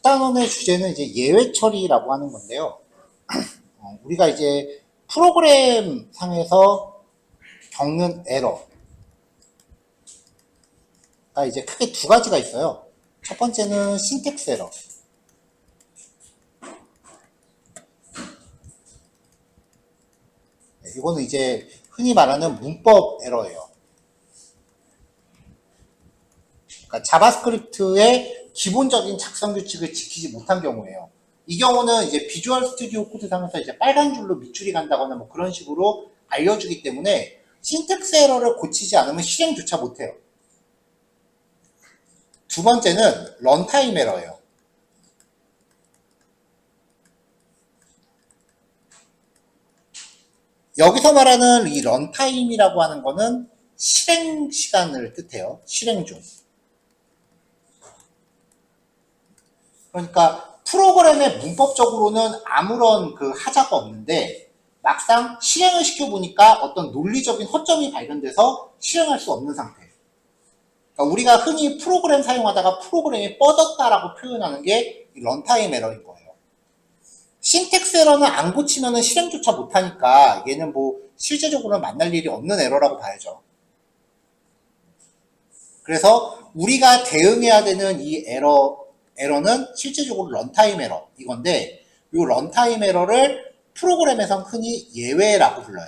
뒷단원의 주제는 이제 예외 처리라고 하는 건데요. 우리가 이제 프로그램 상에서 겪는 에러가 이제 크게 두 가지가 있어요. 첫 번째는 신텍스 에러. 이거는 이제 흔히 말하는 문법 에러예요. 그러니까 자바스크립트의 기본적인 작성 규칙을 지키지 못한 경우예요. 이 경우는 이제 비주얼 스튜디오 코드 상에서 이제 빨간 줄로 밑줄이 간다거나 뭐 그런 식으로 알려주기 때문에 신텍스 에러를 고치지 않으면 실행조차 못해요. 두 번째는 런타임 에러예요. 여기서 말하는 이 런타임이라고 하는 거는 실행 시간을 뜻해요. 실행 중. 그러니까 프로그램에 문법적으로는 아무런 그 하자가 없는데 막상 실행을 시켜보니까 어떤 논리적인 허점이 발견돼서 실행할 수 없는 상태. 그러니까 우리가 흔히 프로그램 사용하다가 프로그램이 뻗었다라고 표현하는 게 런타임 에러인 거예요. 신텍스 에러는 안 고치면 실행조차 못하니까 얘는 뭐 실제적으로는 만날 일이 없는 에러라고 봐야죠. 그래서 우리가 대응해야 되는 이 에러는 실제적으로 런타임 에러 이건데 이 런타임 에러를 프로그램에선 흔히 예외라고 불러요.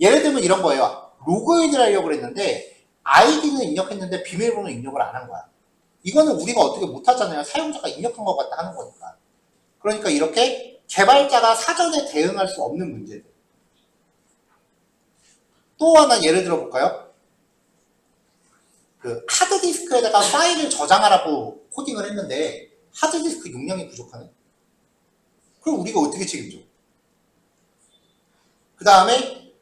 예를 들면 이런 거예요. 로그인을 하려고 했는데 아이디는 입력했는데 비밀번호 입력을 안 한 거야. 이거는 우리가 어떻게 못하잖아요. 사용자가 입력한 것 같다 하는 거니까. 그러니까 이렇게 개발자가 사전에 대응할 수 없는 문제들. 또 하나 예를 들어 볼까요? 그 하드디스크에다가 파일을 저장하라고 코딩을 했는데 하드디스크 용량이 부족하네? 그럼 우리가 어떻게 책임져? 그 다음에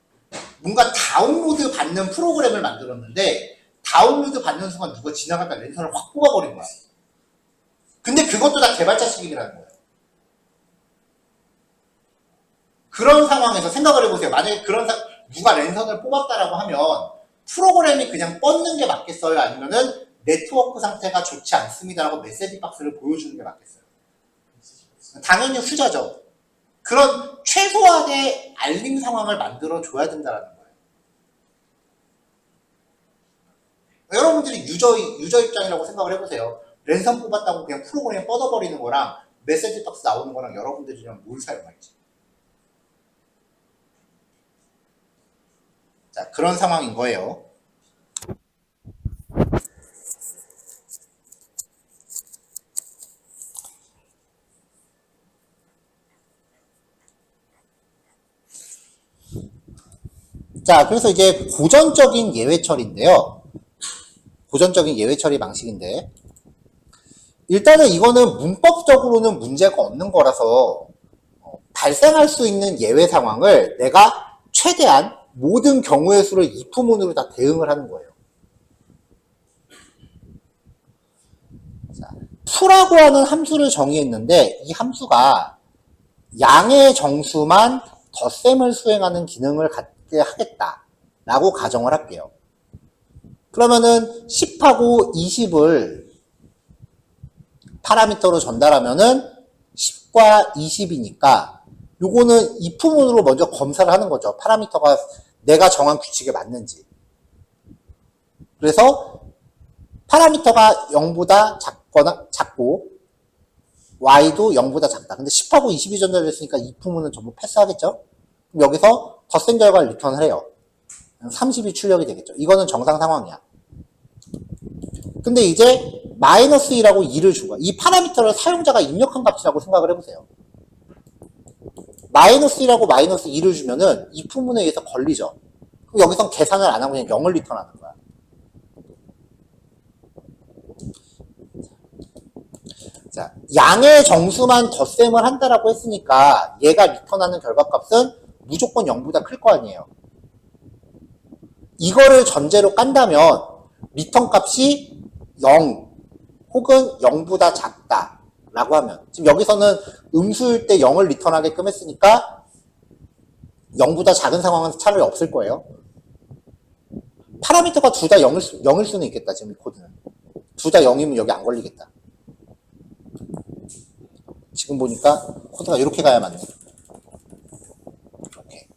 뭔가 다운로드 받는 프로그램을 만들었는데 다운로드 받는 순간 누가 지나가다 랜선을 확 뽑아버린 거야. 근데 그것도 다 개발자 책임이라는 거예요. 그런 상황에서 생각을 해보세요. 만약에 누가 랜선을 뽑았다라고 하면 프로그램이 그냥 뻗는 게 맞겠어요? 아니면은 네트워크 상태가 좋지 않습니다라고 메시지 박스를 보여주는 게 맞겠어요? 당연히 후자죠. 그런 최소한의 알림 상황을 만들어줘야 된다는 거예요. 여러분들이 유저 입장이라고 생각을 해보세요. 랜선 뽑았다고 그냥 프로그램 뻗어버리는 거랑 메시지 박스 나오는 거랑 여러분들이랑 뭘 사용할지. 자, 그런 상황인 거예요. 자, 그래서 이제 고전적인 예외 처리인데요. 고전적인 예외 처리 방식인데 일단은 이거는 문법적으로는 문제가 없는 거라서 발생할 수 있는 예외 상황을 내가 최대한 모든 경우의 수를 if문으로 다 대응을 하는 거예요. 자, to라고 하는 함수를 정의했는데 이 함수가 양의 정수만 덧셈을 수행하는 기능을 갖게 하겠다라고 가정을 할게요. 그러면은 10하고 20을 파라미터로 전달하면은 10과 20이니까 요거는 if문으로 먼저 검사를 하는 거죠. 파라미터가 내가 정한 규칙에 맞는지. 그래서 파라미터가 0보다 작고 y도 0보다 작다. 근데 10하고 20이 전달됐으니까 if문은 전부 패스하겠죠. 그럼 여기서 덧셈 결과를 리턴을 해요. 30이 출력이 되겠죠. 이거는 정상 상황이야. 근데 이제 마이너스 2라고 2를 준 거야. 이 파라미터를 사용자가 입력한 값이라고 생각을 해보세요. 마이너스 1하고 마이너스 2를 주면은 if문에 의해서 걸리죠. 그럼 여기선 계산을 안 하고 그냥 0을 리턴하는 거야. 자, 양의 정수만 덧셈을 한다라고 했으니까 얘가 리턴하는 결과값은 무조건 0보다 클 거 아니에요. 이거를 전제로 깐다면 리턴 값이 0 혹은 0보다 작다 라고 하면 지금 여기서는 음수일 때 0을 리턴하게끔 했으니까 0보다 작은 상황은 차라리 없을 거예요. 파라미터가 둘 다 0일 수는 있겠다. 지금 이 코드는 둘 다 0이면 여기 안 걸리겠다. 지금 보니까 코드가 이렇게 가야 맞네. 이렇게.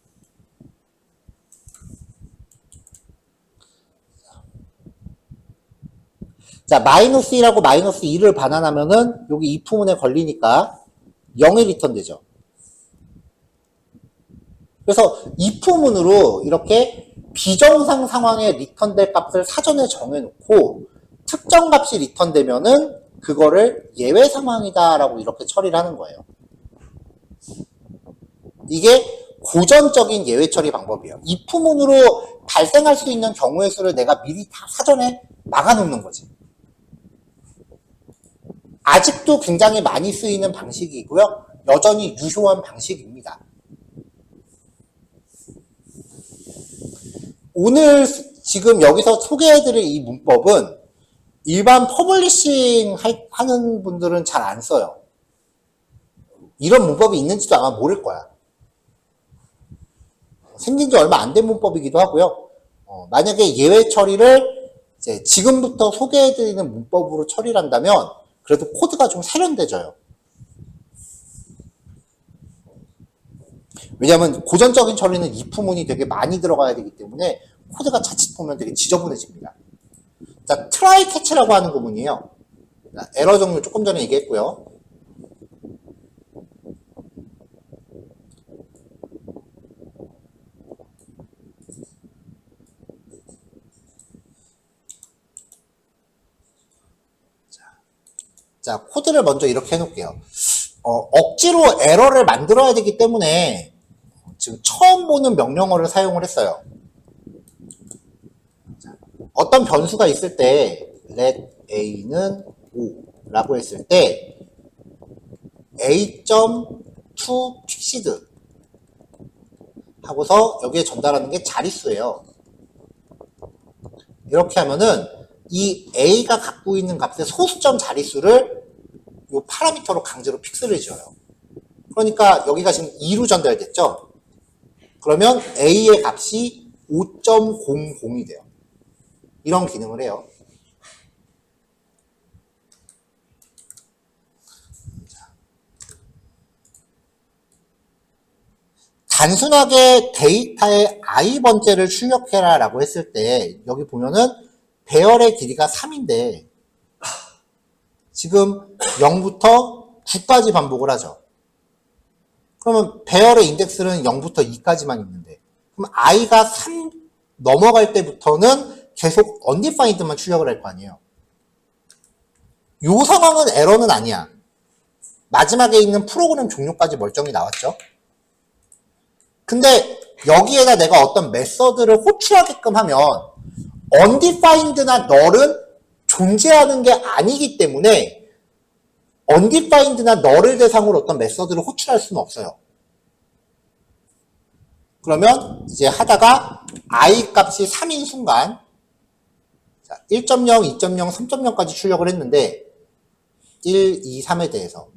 자, 마이너스 1하고 마이너스 2를 반환하면은 여기 if 문에 걸리니까 0이 리턴 되죠. 그래서 if 문으로 이렇게 비정상 상황에 리턴될 값을 사전에 정해놓고 특정 값이 리턴되면은 그거를 예외 상황이다라고 이렇게 처리를 하는 거예요. 이게 고전적인 예외 처리 방법이에요. if 문으로 발생할 수 있는 경우의 수를 내가 미리 다 사전에 막아놓는 거지. 아직도 굉장히 많이 쓰이는 방식이고요. 여전히 유효한 방식입니다. 오늘 지금 여기서 소개해드릴 이 문법은 일반 퍼블리싱 하는 분들은 잘 안 써요. 이런 문법이 있는지도 아마 모를 거야. 생긴 지 얼마 안 된 문법이기도 하고요. 만약에 예외 처리를 이제 지금부터 소개해드리는 문법으로 처리를 한다면 그래도 코드가 좀 세련돼져요. 왜냐하면 고전적인 처리는 if문이 되게 많이 들어가야 되기 때문에 코드가 자칫 보면 되게 지저분해집니다. 자, try catch라고 하는 구문이에요. 자, 에러 종류 조금 전에 얘기했고요. 자, 코드를 먼저 이렇게 해놓을게요. 억지로 에러를 만들어야 되기 때문에 지금 처음 보는 명령어를 사용을 했어요. 자, 어떤 변수가 있을 때 let a는 5라고 했을 때 a.toFixed 하고서 여기에 전달하는 게 자릿수예요. 이렇게 하면은 이 a가 갖고 있는 값의 소수점 자릿수를 이 파라미터로 강제로 픽스를 지어요. 그러니까 여기가 지금 2로 전달됐죠? 그러면 a의 값이 5.00이 돼요. 이런 기능을 해요. 단순하게 데이터의 i번째를 출력해라 라고 했을 때 여기 보면은 배열의 길이가 3인데 지금 0부터 9까지 반복을 하죠. 그러면 배열의 인덱스는 0부터 2까지만 있는데 그럼 i가 3 넘어갈 때부터는 계속 undefined만 출력을 할 거 아니에요. 이 상황은 에러는 아니야. 마지막에 있는 프로그램 종료까지 멀쩡히 나왔죠. 근데 여기에다 내가 어떤 메서드를 호출하게끔 하면 undefined나 null은 존재하는 게 아니기 때문에 undefined나 null을 대상으로 어떤 메서드를 호출할 수는 없어요. 그러면 이제 하다가 i 값이 3인 순간 1.0, 2.0, 3.0까지 출력을 했는데 1, 2, 3에 대해서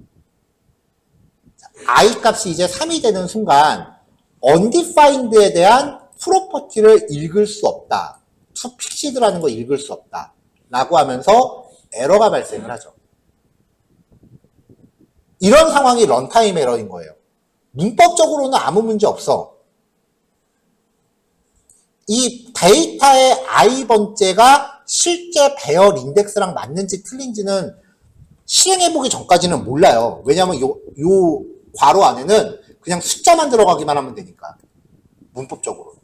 i 값이 이제 3이 되는 순간 undefined에 대한 프로퍼티를 읽을 수 없다. toFixed라는 거 읽을 수 없다. 라고 하면서 에러가 발생을 하죠. 이런 상황이 런타임 에러인 거예요. 문법적으로는 아무 문제 없어. 이 데이터의 i번째가 실제 배열 인덱스랑 맞는지 틀린지는 실행해보기 전까지는 몰라요. 왜냐하면 요 괄호 안에는 그냥 숫자만 들어가기만 하면 되니까. 문법적으로.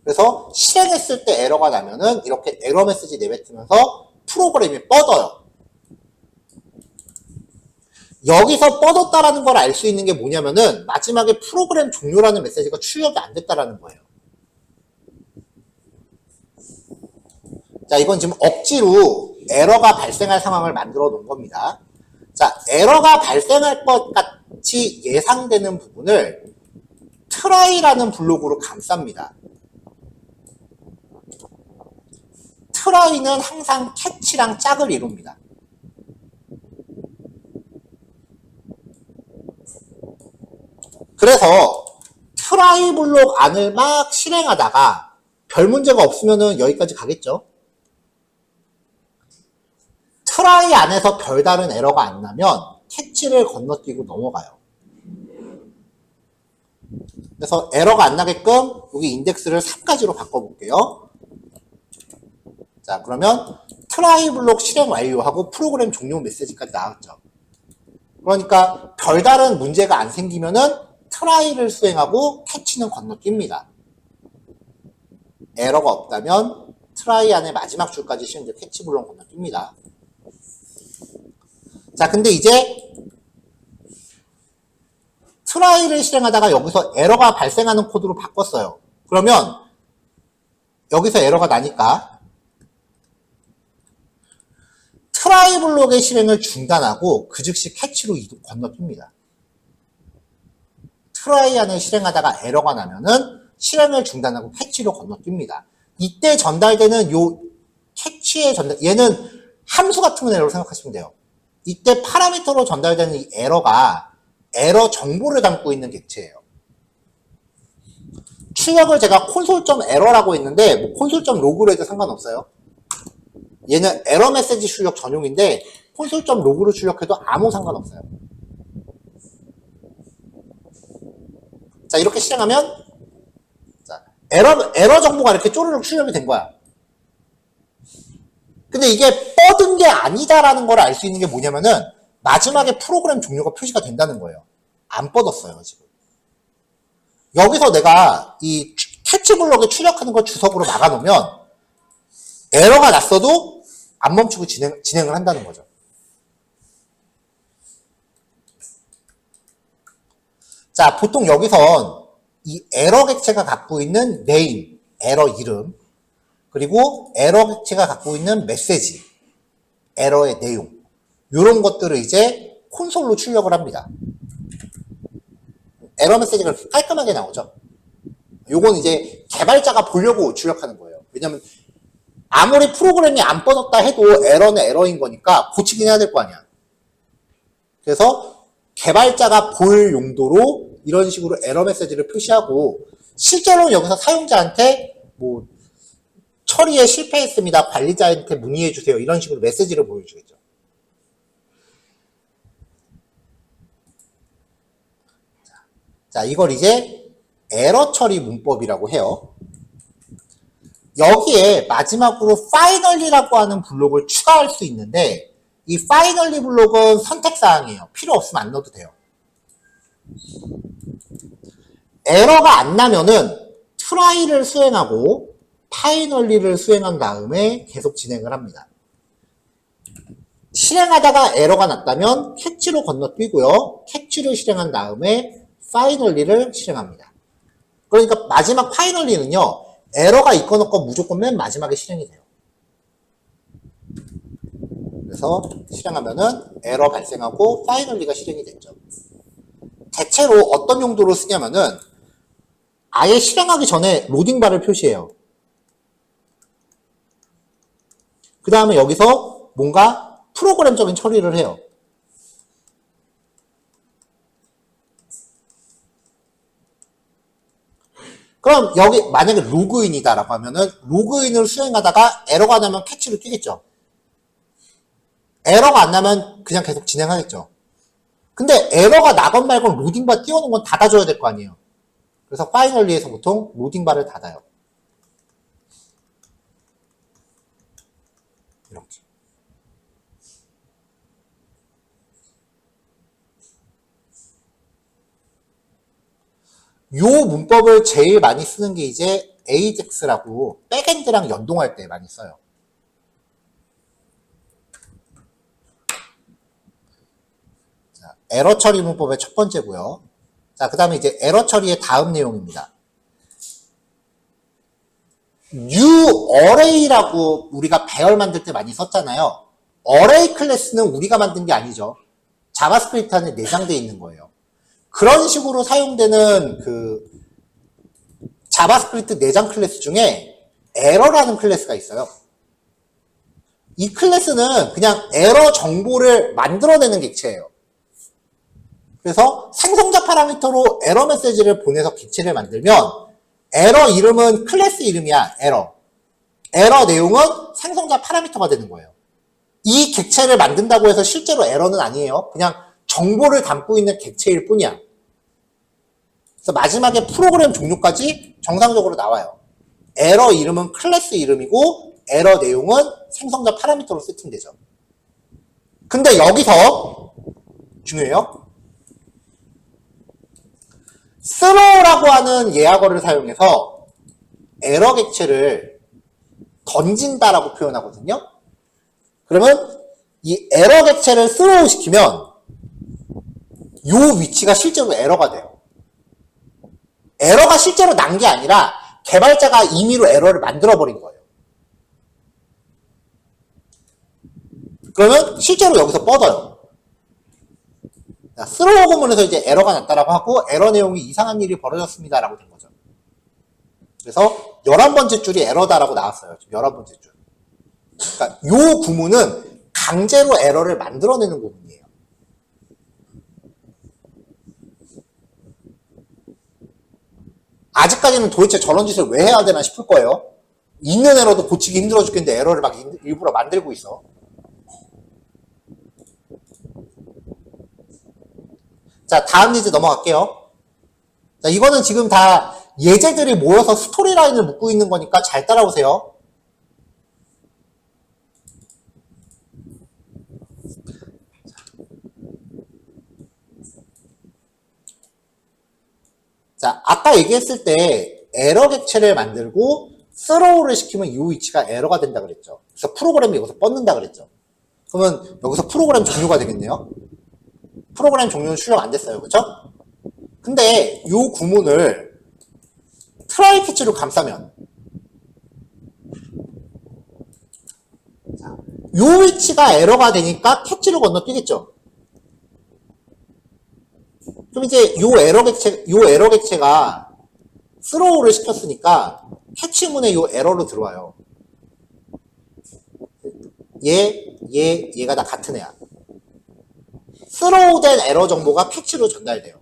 그래서 실행했을 때 에러가 나면은 이렇게 에러 메시지 내뱉으면서 프로그램이 뻗어요. 여기서 뻗었다라는 걸 알 수 있는 게 뭐냐면은 마지막에 프로그램 종료라는 메시지가 출력이 안 됐다라는 거예요. 자, 이건 지금 억지로 에러가 발생할 상황을 만들어 놓은 겁니다. 자, 에러가 발생할 것 같이 예상되는 부분을 try라는 블록으로 감쌉니다. try는 항상 catch랑 짝을 이룹니다. 그래서 try 블록 안을 막 실행하다가 별 문제가 없으면은 여기까지 가겠죠. 트라이 안에서 별다른 에러가 안 나면 캐치를 건너뛰고 넘어가요. 그래서 에러가 안 나게끔 여기 인덱스를 3가지로 바꿔볼게요. 자, 그러면 트라이 블록 실행 완료하고 프로그램 종료 메시지까지 나왔죠. 그러니까 별다른 문제가 안 생기면은 트라이를 수행하고 캐치는 건너뜁니다. 에러가 없다면 트라이 안에 마지막 줄까지 실행돼 캐치 블록 건너뜁니다. 자, 근데 이제 트라이를 실행하다가 여기서 에러가 발생하는 코드로 바꿨어요. 그러면 여기서 에러가 나니까 트라이 블록의 실행을 중단하고 그 즉시 캐치로 건너뜁니다. 트라이 안을 실행하다가 에러가 나면은 실행을 중단하고 캐치로 건너뜁니다. 이때 전달되는 요 캐치의 얘는 함수 같은 에러로 생각하시면 돼요. 이때 파라미터로 전달되는 이 에러가 에러 정보를 담고 있는 객체예요. 출력을 제가 콘솔.에러라고 했는데 뭐 콘솔.로그로 해도 상관없어요. 얘는 에러 메시지 출력 전용인데 콘솔.로그로 출력해도 아무 상관없어요. 자, 이렇게 실행하면 자, 에러 정보가 이렇게 쪼르륵 출력이 된 거야. 근데 이게 뻗은 게 아니다라는 걸 알 수 있는 게 뭐냐면은 마지막에 프로그램 종료가 표시가 된다는 거예요. 안 뻗었어요, 지금. 여기서 내가 이 캐치 블록에 출력하는 걸 주석으로 막아놓으면 에러가 났어도 안 멈추고 진행을 한다는 거죠. 자, 보통 여기선 이 에러 객체가 갖고 있는 네임, 에러 이름, 그리고 에러 객체가 갖고 있는 메시지, 에러의 내용, 이런 것들을 이제 콘솔로 출력을 합니다. 에러 메시지가 깔끔하게 나오죠. 요건 이제 개발자가 보려고 출력하는 거예요. 왜냐면 아무리 프로그램이 안 뻗었다 해도 에러는 에러인 거니까 고치긴 해야 될 거 아니야. 그래서 개발자가 볼 용도로 이런 식으로 에러 메시지를 표시하고 실제로 여기서 사용자한테 뭐 처리에 실패했습니다. 관리자한테 문의해 주세요. 이런 식으로 메시지를 보여주겠죠. 자, 이걸 이제 에러 처리 문법이라고 해요. 여기에 마지막으로 finally라고 하는 블록을 추가할 수 있는데 이 finally 블록은 선택사항이에요. 필요 없으면 안 넣어도 돼요. 에러가 안 나면은 try를 수행하고 finally를 수행한 다음에 계속 진행을 합니다. 실행하다가 에러가 났다면 catch로 건너뛰고요. catch를 실행한 다음에 finally를 실행합니다. 그러니까 마지막 finally는요. 에러가 있건 없건 무조건 맨 마지막에 실행이 돼요. 그래서 실행하면은 에러 발생하고 finally가 실행이 됐죠. 대체로 어떤 용도로 쓰냐면은 아예 실행하기 전에 로딩바를 표시해요. 그 다음에 여기서 뭔가 프로그램적인 처리를 해요. 그럼 여기 만약에 로그인이다라고 하면은 로그인을 수행하다가 에러가 나면 캐치로 뛰겠죠. 에러가 안 나면 그냥 계속 진행하겠죠. 근데 에러가 나건 말건 로딩바 띄워놓은 건 닫아줘야 될 거 아니에요. 그래서 파이널리에서 보통 로딩바를 닫아요. 이렇게. 요 문법을 제일 많이 쓰는 게 이제 AJAX라고 백엔드랑 연동할 때 많이 써요. 자, 에러 처리 문법의 첫 번째고요. 자, 그 다음에 이제 에러 처리의 다음 내용입니다. new array라고 우리가 배열 만들 때 많이 썼잖아요. array 클래스는 우리가 만든 게 아니죠. 자바스크립트 안에 내장되어 있는 거예요. 그런 식으로 사용되는 그 자바스크립트 내장 클래스 중에 에러라는 클래스가 있어요. 이 클래스는 그냥 에러 정보를 만들어내는 객체예요. 그래서 생성자 파라미터로 에러 메시지를 보내서 객체를 만들면 에러 이름은 클래스 이름이야. 에러 내용은 생성자 파라미터가 되는 거예요. 이 객체를 만든다고 해서 실제로 에러는 아니에요. 그냥 정보를 담고 있는 객체일 뿐이야. 그래서 마지막에 프로그램 종류까지 정상적으로 나와요. 에러 이름은 클래스 이름이고 에러 내용은 생성자 파라미터로 세팅되죠. 근데 여기서 중요해요. throw라고 하는 예약어를 사용해서 에러 객체를 던진다라고 표현하거든요. 그러면 이 에러 객체를 throw 시키면 이 위치가 실제로 에러가 돼요. 에러가 실제로 난 게 아니라 개발자가 임의로 에러를 만들어버린 거예요. 그러면 실제로 여기서 뻗어요. throw 구문에서 이제 에러가 났다라고 하고 에러 내용이 이상한 일이 벌어졌습니다라고 된 거죠. 그래서 11번째 줄이 에러다라고 나왔어요. 지금 11번째 줄. 그러니까 이 구문은 강제로 에러를 만들어내는 구문이에요. 아직까지는 도대체 저런 짓을 왜 해야 되나 싶을 거예요. 있는 에러도 고치기 힘들어 죽겠는데 에러를 막 일부러 만들고 있어. 자, 다음 예제 넘어갈게요. 자, 이거는 지금 다 예제들이 모여서 스토리라인을 묶고 있는 거니까 잘 따라오세요. 자, 아까 얘기했을 때 에러 객체를 만들고 throw를 시키면 이 위치가 에러가 된다 그랬죠. 그래서 프로그램이 여기서 뻗는다 그랬죠. 그러면 여기서 프로그램 종료가 되겠네요. 프로그램 종료는 출력 안 됐어요. 그렇죠? 근데 이 구문을 트라이 캐치로 감싸면 이 위치가 에러가 되니까 캐치로 건너뛰겠죠. 그럼 이제 요 에러 객체가 throw를 시켰으니까 캐치문에 요 에러로 들어와요. 얘가 다 같은 애야. throw된 에러 정보가 캐치로 전달돼요.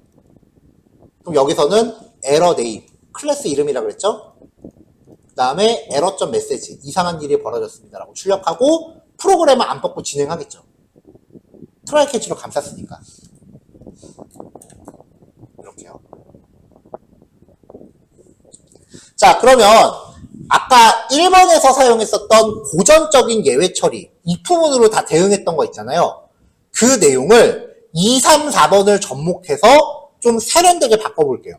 그럼 여기서는 에러 네임, 클래스 이름이라고 그랬죠? 그 다음에 에러.메시지, 이상한 일이 벌어졌습니다라고 출력하고 프로그램을 안 뽑고 진행하겠죠. 트라이 캐치로 감쌌으니까. 이렇게요. 자, 그러면 아까 1번에서 사용했었던 고전적인 예외 처리, if문으로 다 대응했던 거 있잖아요. 그 내용을 2, 3, 4번을 접목해서 좀 세련되게 바꿔볼게요.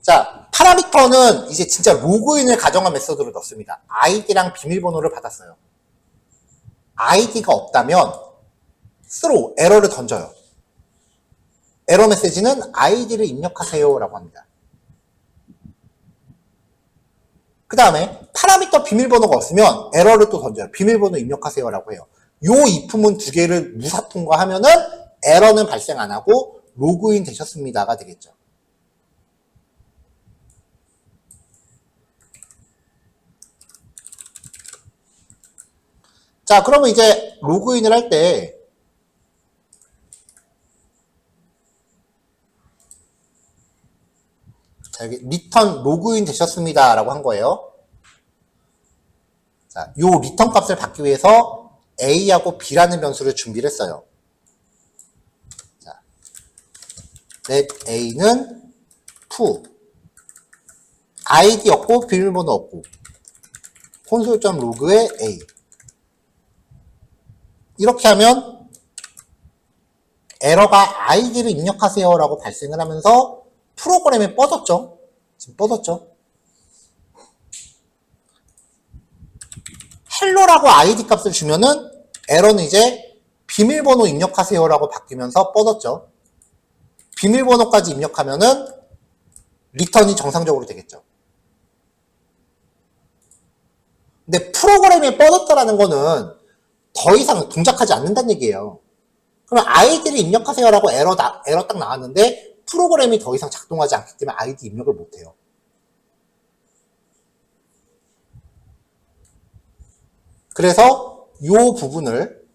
자, 파라미터는 이제 진짜 로그인을 가정한 메소드로 넣습니다. 아이디랑 비밀번호를 받았어요. 아이디가 없다면 throw, 에러를 던져요. 에러 메시지는 아이디를 입력하세요 라고 합니다. 그 다음에 파라미터 비밀번호가 없으면 에러를 또 던져요. 비밀번호 입력하세요 라고 해요. 요 if문 두 개를 무사 통과하면은 에러는 발생 안 하고 로그인 되셨습니다가 되겠죠. 자, 그러면 이제 로그인을 할 때 자, 여기 리턴 로그인 되셨습니다 라고 한 거예요. 자, 요 리턴 값을 받기 위해서 A하고 B라는 변수를 준비를 했어요. 자, let A는 foo, 아이디 없고 비밀번호 없고 콘솔.로그에 A. 이렇게 하면 에러가 아이디를 입력하세요 라고 발생을 하면서 프로그램에 뻗었죠. 지금 뻗었죠. 헬로라고 아이디 값을 주면은 에러는 이제 비밀번호 입력하세요 라고 바뀌면서 뻗었죠. 비밀번호까지 입력하면은 리턴이 정상적으로 되겠죠. 근데 프로그램에 뻗었다라는 거는 더 이상 동작하지 않는다는 얘기예요. 그러면 아이디를 입력하세요라고 에러 딱 나왔는데 프로그램이 더 이상 작동하지 않기 때문에 아이디 입력을 못해요. 그래서 이 부분을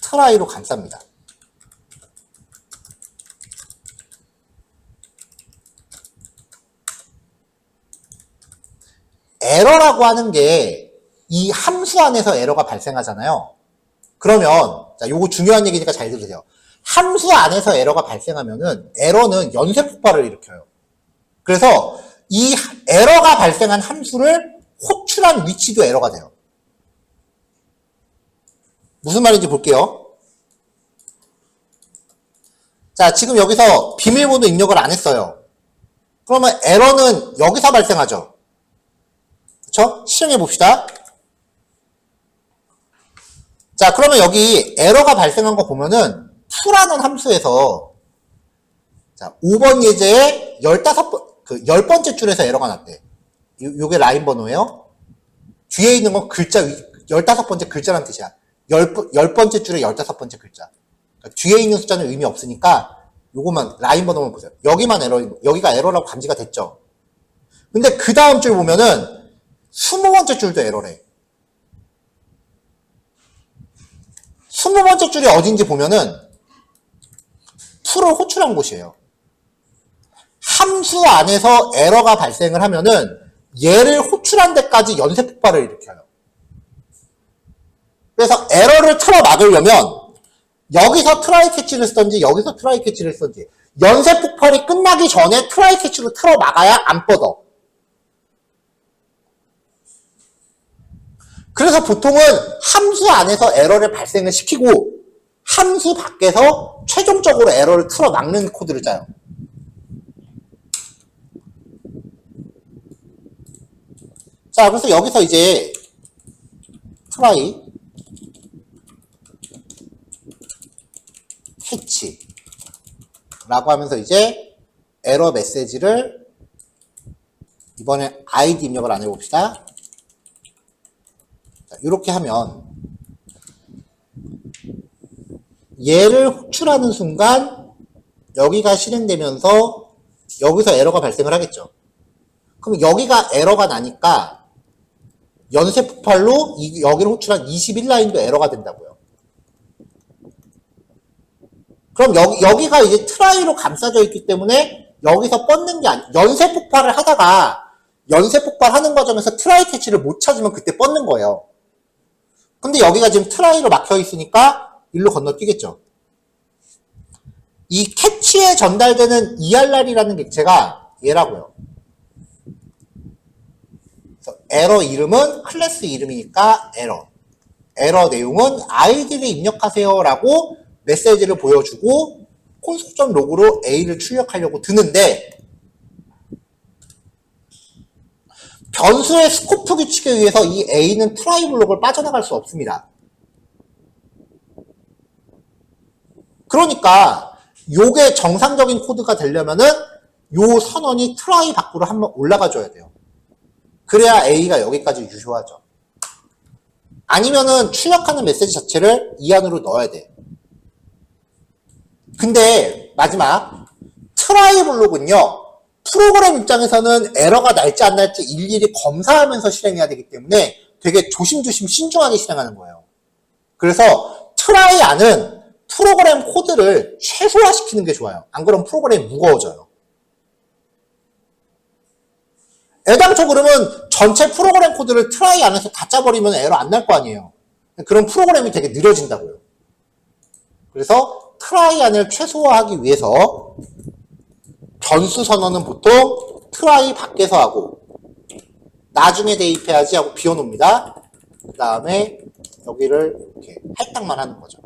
트라이로 감쌉니다. 에러라고 하는 게 이 함수 안에서 에러가 발생하잖아요. 그러면 자, 요거 중요한 얘기니까 잘 들으세요. 함수 안에서 에러가 발생하면은 에러는 연쇄 폭발을 일으켜요. 그래서 이 에러가 발생한 함수를 호출한 위치도 에러가 돼요. 무슨 말인지 볼게요. 자, 지금 여기서 비밀번호 입력을 안 했어요. 그러면 에러는 여기서 발생하죠. 그쵸? 실행해 봅시다. 자, 그러면 여기 에러가 발생한 거 보면은 to라는 함수에서 자, 5번 예제에 10번째 줄에서 에러가 났대. 요게 라인 번호예요. 뒤에 있는 건 글자, 15번째 글자란 뜻이야. 10번째 줄에 15번째 글자. 그러니까 뒤에 있는 숫자는 의미 없으니까 요것만 라인 번호만 보세요. 여기만 에러, 여기가 에러라고 감지가 됐죠. 근데 그 다음 줄 보면은 20번째 줄도 에러래. 20번째 줄이 어딘지 보면은 풀을 호출한 곳이에요. 함수 안에서 에러가 발생을 하면은 얘를 호출한 데까지 연쇄 폭발을 일으켜요. 그래서 에러를 틀어 막으려면 여기서 트라이 캐치를 쓰던지 여기서 트라이 캐치를 쓰던지 연쇄 폭발이 끝나기 전에 트라이 캐치로 틀어 막아야 안 뻗어. 그래서 보통은 함수 안에서 에러를 발생을 시키고 함수 밖에서 최종적으로 에러를 틀어 막는 코드를 짜요. 자, 그래서 여기서 이제 트라이 캐치라고 하면서 이제 에러 메시지를 이번에 아이디 입력을 안 해봅시다. 자, 이렇게 하면 얘를 호출하는 순간 여기가 실행되면서 여기서 에러가 발생을 하겠죠. 그럼 여기가 에러가 나니까 연쇄 폭발로 여기를 호출한 21라인도 에러가 된다고요. 그럼 여기가 이제 트라이로 감싸져 있기 때문에 여기서 뻗는 게 연쇄 폭발을 하다가 연쇄 폭발하는 과정에서 트라이 캐치를 못 찾으면 그때 뻗는 거예요. 근데 여기가 지금 트라이로 막혀 있으니까 일로 건너뛰겠죠. 이 캐치에 전달되는 ERR이라는 객체가 얘라고요. 그래서 에러 이름은 클래스 이름이니까 에러. 에러 내용은 아이디를 입력하세요 라고 메시지를 보여주고 콘솔.log으로 A를 출력하려고 드는데 변수의 스코프 규칙에 의해서 이 A는 트라이 블록을 빠져나갈 수 없습니다. 그러니까 요게 정상적인 코드가 되려면은 요 선언이 트라이 밖으로 한번 올라가 줘야 돼요. 그래야 A가 여기까지 유효하죠. 아니면은 출력하는 메시지 자체를 이 안으로 넣어야 돼. 근데 마지막 트라이 블록은요. 프로그램 입장에서는 에러가 날지 안 날지 일일이 검사하면서 실행해야 되기 때문에 되게 조심조심 신중하게 실행하는 거예요. 그래서 트라이 안은 프로그램 코드를 최소화시키는 게 좋아요. 안 그러면 프로그램이 무거워져요. 애당초 그러면 전체 프로그램 코드를 트라이 안에서 다 짜버리면 에러 안 날 거 아니에요. 그럼 프로그램이 되게 느려진다고요. 그래서 트라이 안을 최소화하기 위해서 변수 선언은 보통 트라이 밖에서 하고 나중에 대입해야지 하고 비워놓습니다. 그 다음에 여기를 이렇게 할당만 하는 거죠.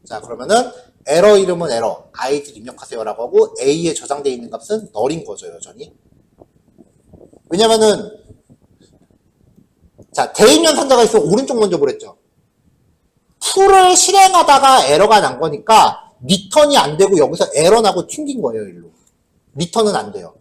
자, 그러면은 에러 이름은 에러, 아이디 입력하세요 라고 하고 A에 저장되어 있는 값은 널인 거죠, 여전히. 왜냐면은 자, 대입 연산자가 있으면 오른쪽 먼저 보랬죠. 풀을 실행하다가 에러가 난 거니까 리턴이 안 되고 여기서 에러 나고 튕긴 거예요, 일로. 리턴은 안 돼요.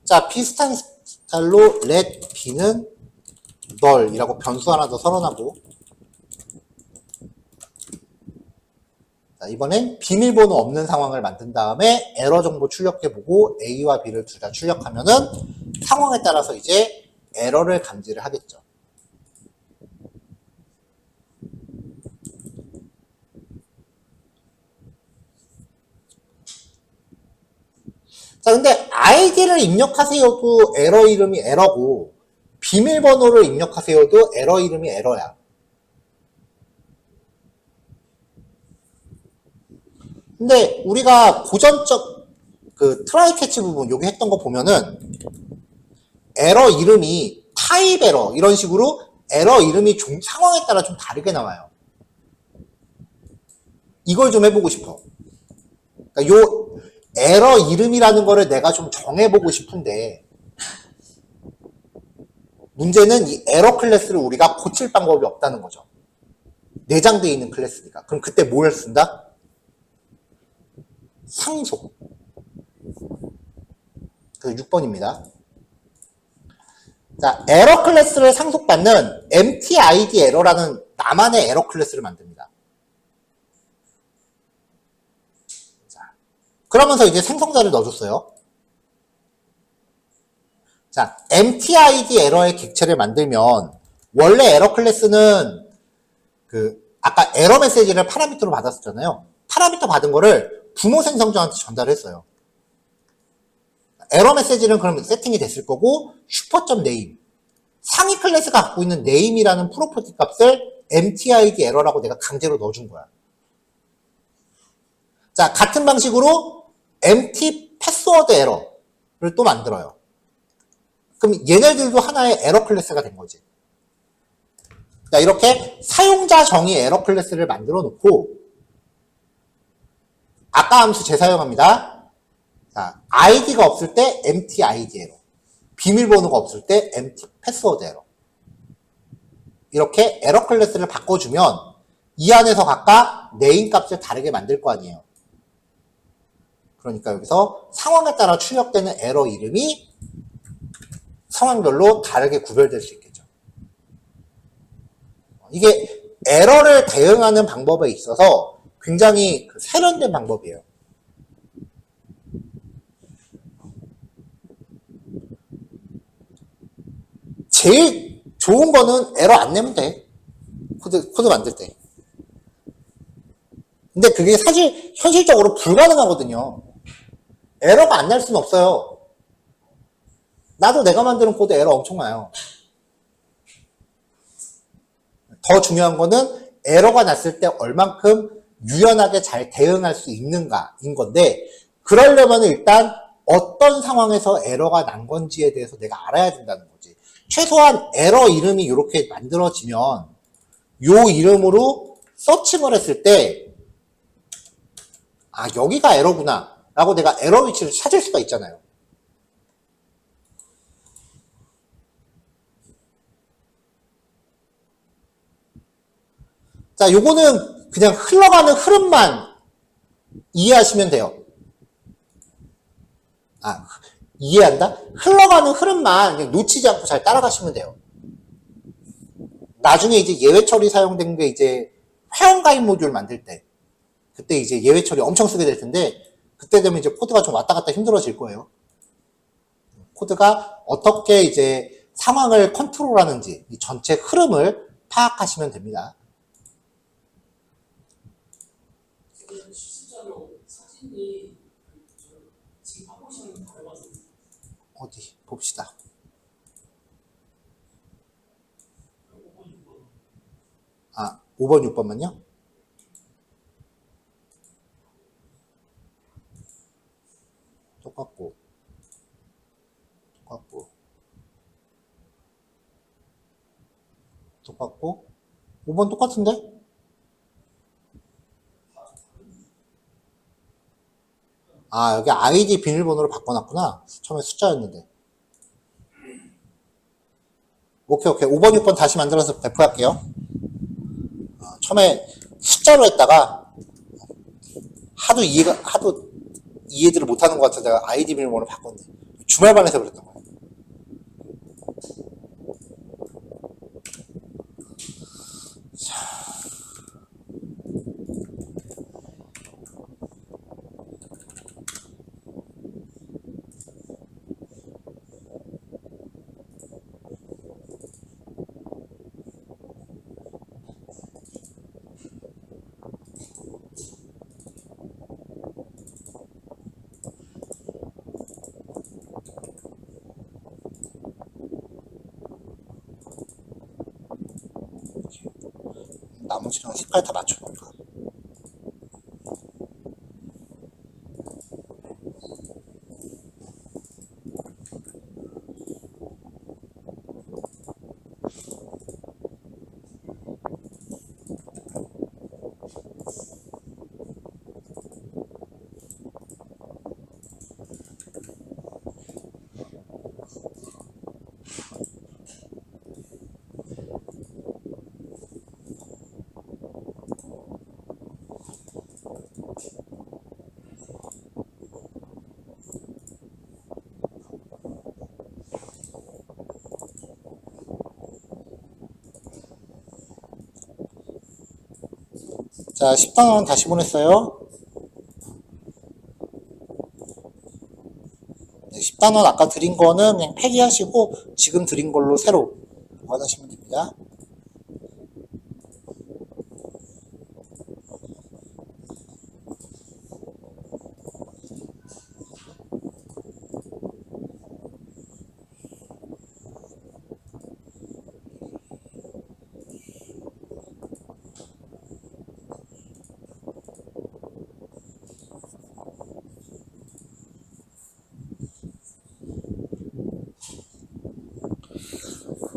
자, 비슷한 스타일로 let b는 null이라고 변수 하나 더 선언하고 자, 이번엔 비밀번호 없는 상황을 만든 다음에 에러 정보 출력해보고 A와 B를 둘 다 출력하면은 상황에 따라서 이제 에러를 감지를 하겠죠. 자, 근데 아이디를 입력하세요도 에러 이름이 에러고, 비밀번호를 입력하세요도 에러 이름이 에러야. 근데 우리가 고전적 그 트라이 캐치 부분 여기 했던 거 보면은 에러 이름이 타입 에러 이런 식으로 에러 이름이 상황에 따라 좀 다르게 나와요. 이걸 좀 해보고 싶어. 그러니까 요 에러 이름이라는 거를 내가 좀 정해보고 싶은데 문제는 이 에러 클래스를 우리가 고칠 방법이 없다는 거죠. 내장되어 있는 클래스니까. 그럼 그때 뭘 쓴다? 상속. 그래서 6번입니다. 자, 에러 클래스를 상속받는 empty-id 에러라는 나만의 에러 클래스를 만듭니다. 자, 그러면서 이제 생성자를 넣어줬어요. 자, empty-id 에러의 객체를 만들면 원래 에러 클래스는 아까 에러 메시지를 파라미터로 받았었잖아요. 파라미터 받은 거를 부모 생성자한테 전달했어요. 에러 메시지는 그럼 세팅이 됐을 거고 슈퍼.name 상위 클래스가 갖고 있는 name이라는 프로퍼티 값을 empty-id 에러라고 내가 강제로 넣어준 거야. 자, 같은 방식으로 empty password 에러를 또 만들어요. 그럼 얘네들도 하나의 에러 클래스가 된 거지. 자, 이렇게 사용자 정의 에러 클래스를 만들어 놓고 아까 함수 재사용합니다. 자, id가 없을 때 empty id 에러, 비밀번호가 없을 때 empty password 에러. 이렇게 에러 클래스를 바꿔주면 이 안에서 각각 name 값을 다르게 만들 거 아니에요. 그러니까 여기서 상황에 따라 출력되는 에러 이름이 상황별로 다르게 구별될 수 있겠죠. 이게 에러를 대응하는 방법에 있어서 굉장히 세련된 방법이에요. 제일 좋은 거는 에러 안 내면 돼. 코드 만들 때. 근데 그게 사실 현실적으로 불가능하거든요. 에러가 안 날 수는 없어요. 나도 내가 만드는 코드 에러 엄청 나요. 더 중요한 거는 에러가 났을 때 얼만큼 유연하게 잘 대응할 수 있는가인 건데, 그러려면 일단 어떤 상황에서 에러가 난 건지에 대해서 내가 알아야 된다는 거지. 최소한 에러 이름이 이렇게 만들어지면 요 이름으로 서칭을 했을 때 아, 여기가 에러구나 라고 내가 에러 위치를 찾을 수가 있잖아요. 자, 요거는 그냥 흘러가는 흐름만 이해하시면 돼요. 아, 이해한다? 흘러가는 흐름만 그냥 놓치지 않고 잘 따라가시면 돼요. 나중에 이제 예외 처리 사용된 게 이제 회원가입 모듈 만들 때, 그때 이제 예외 처리 엄청 쓰게 될 텐데, 그때 되면 이제 코드가 좀 왔다 갔다 힘들어질 거예요. 코드가 어떻게 이제 상황을 컨트롤하는지, 이 전체 흐름을 파악하시면 됩니다. 실제로 사진이 지금 하고 있는 닮았어요. 어디 봅시다. 아, 5번, 6번만요? 똑같고, 똑같고, 5번 똑같은데? 아, 여기 아이디 비밀번호를 바꿔놨구나. 처음에 숫자였는데. 오케이. 5번, 6번 다시 만들어서 배포할게요. 처음에 숫자로 했다가 하도 이해들을 못하는 것 같아서 내가 아이디 비밀번호를 바꿨네. 주말반에서 그랬던 거야. 정치랑 색깔 다 맞춰놓을까? 자, 10단원 다시 보냈어요. 네, 10단원 아까 드린 거는 그냥 폐기하시고 지금 드린 걸로 새로 보관하시면 됩니다.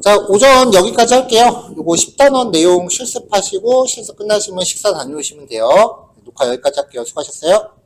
자, 오전 여기까지 할게요. 요거 10단원 내용 실습하시고 실습 끝나시면 식사 다녀오시면 돼요. 녹화 여기까지 할게요. 수고하셨어요.